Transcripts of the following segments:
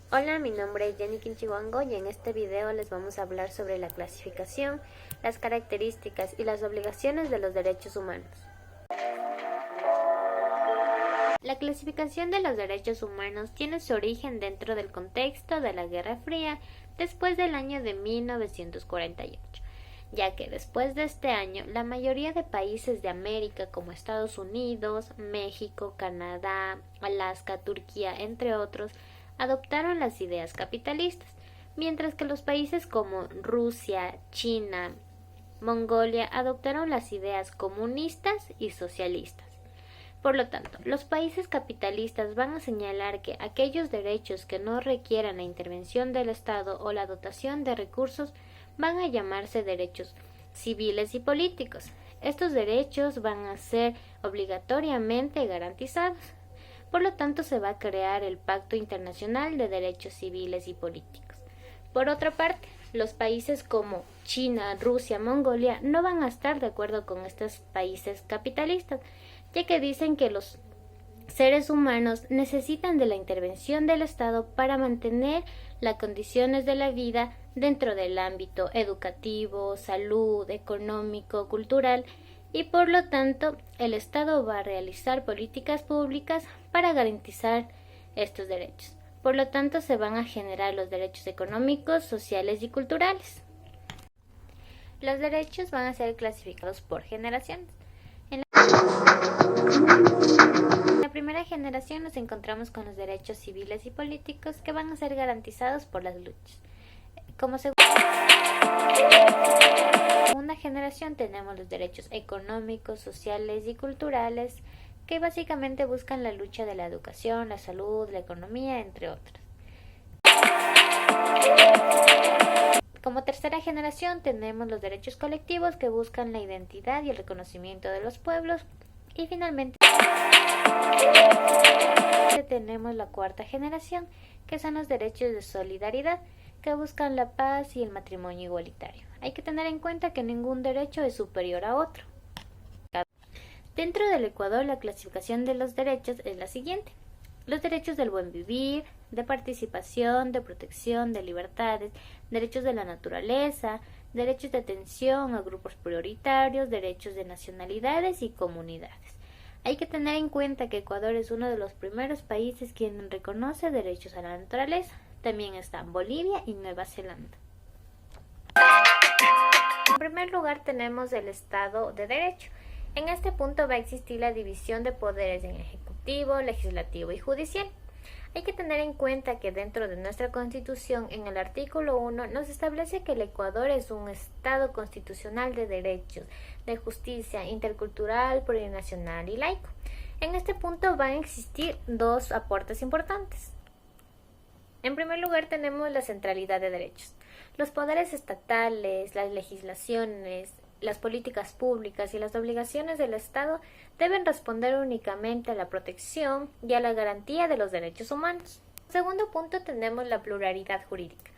Hola, mi nombre es Jenny Quinchihuango y en este video les vamos a hablar sobre la clasificación, las características y las obligaciones de los derechos humanos. La clasificación de los derechos humanos tiene su origen dentro del contexto de la Guerra Fría después del año de 1948, ya que después de este año la mayoría de países de América como Estados Unidos, México, Canadá, Alaska, Turquía, entre otros, adoptaron las ideas capitalistas, mientras que los países como Rusia, China, Mongolia adoptaron las ideas comunistas y socialistas. Por lo tanto, los países capitalistas van a señalar que aquellos derechos que no requieran la intervención del Estado o la dotación de recursos van a llamarse derechos civiles y políticos. Estos derechos van a ser obligatoriamente garantizados. Por lo tanto, se va a crear el Pacto Internacional de Derechos Civiles y Políticos. Por otra parte, los países como China, Rusia, Mongolia no van a estar de acuerdo con estos países capitalistas, ya que dicen que los seres humanos necesitan de la intervención del Estado para mantener las condiciones de la vida dentro del ámbito educativo, salud, económico, cultural, y por lo tanto el Estado va a realizar políticas públicas para garantizar estos derechos. Por lo tanto, se van a generar los derechos económicos, sociales y culturales. Los derechos van a ser clasificados por generaciones. En la primera generación nos encontramos con los derechos civiles y políticos que van a ser garantizados por las luchas. Como segunda generación tenemos los derechos económicos, sociales y culturales que básicamente buscan la lucha de la educación, la salud, la economía, entre otros. Como tercera generación tenemos los derechos colectivos que buscan la identidad y el reconocimiento de los pueblos. Y finalmente tenemos la cuarta generación, que son los derechos de solidaridad, que buscan la paz y el matrimonio igualitario. Hay que tener en cuenta que ningún derecho es superior a otro. Dentro del Ecuador, la clasificación de los derechos es la siguiente: los derechos del buen vivir, de participación, de protección, de libertades, derechos de la naturaleza, derechos de atención a grupos prioritarios, derechos de nacionalidades y comunidades. Hay que tener en cuenta que Ecuador es uno de los primeros países quien reconoce derechos a la naturaleza. También están Bolivia y Nueva Zelanda. En primer lugar tenemos el Estado de Derecho. En este punto va a existir la división de poderes en ejecutivo, legislativo y judicial. Hay que tener en cuenta que dentro de nuestra Constitución, en el artículo 1, nos establece que el Ecuador es un Estado constitucional de derechos, de justicia, intercultural, plurinacional y laico. En este punto van a existir dos aportes importantes. En primer lugar tenemos la centralidad de derechos. Los poderes estatales, las legislaciones, las políticas públicas y las obligaciones del Estado deben responder únicamente a la protección y a la garantía de los derechos humanos. En segundo punto tenemos la pluralidad jurídica.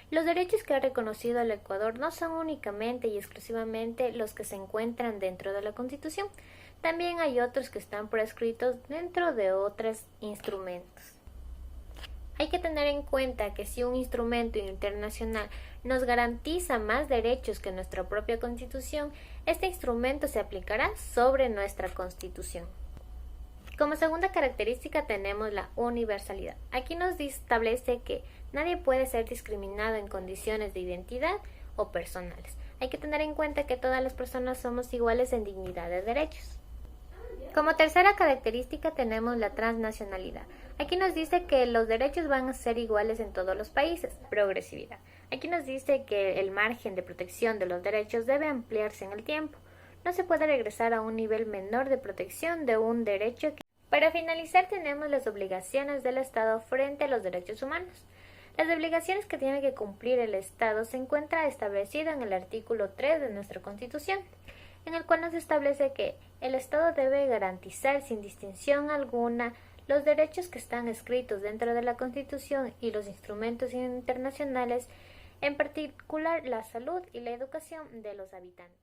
Los derechos que ha reconocido el Ecuador no son únicamente y exclusivamente los que se encuentran dentro de la Constitución. También hay otros que están prescritos dentro de otros instrumentos. Hay que tener en cuenta que si un instrumento internacional nos garantiza más derechos que nuestra propia Constitución, este instrumento se aplicará sobre nuestra Constitución. Como segunda característica tenemos la universalidad. Aquí nos establece que nadie puede ser discriminado en condiciones de identidad o personales. Hay que tener en cuenta que todas las personas somos iguales en dignidad de derechos. Como tercera característica tenemos la transnacionalidad. Aquí nos dice que los derechos van a ser iguales en todos los países. Progresividad. Aquí nos dice que el margen de protección de los derechos debe ampliarse en el tiempo. No se puede regresar a un nivel menor de protección de un derecho. Para finalizar tenemos las obligaciones del Estado frente a los derechos humanos. Las obligaciones que tiene que cumplir el Estado se encuentra establecido en el artículo 3 de nuestra Constitución, en el cual nos establece que el Estado debe garantizar sin distinción alguna los derechos que están escritos dentro de la Constitución y los instrumentos internacionales, en particular la salud y la educación de los habitantes.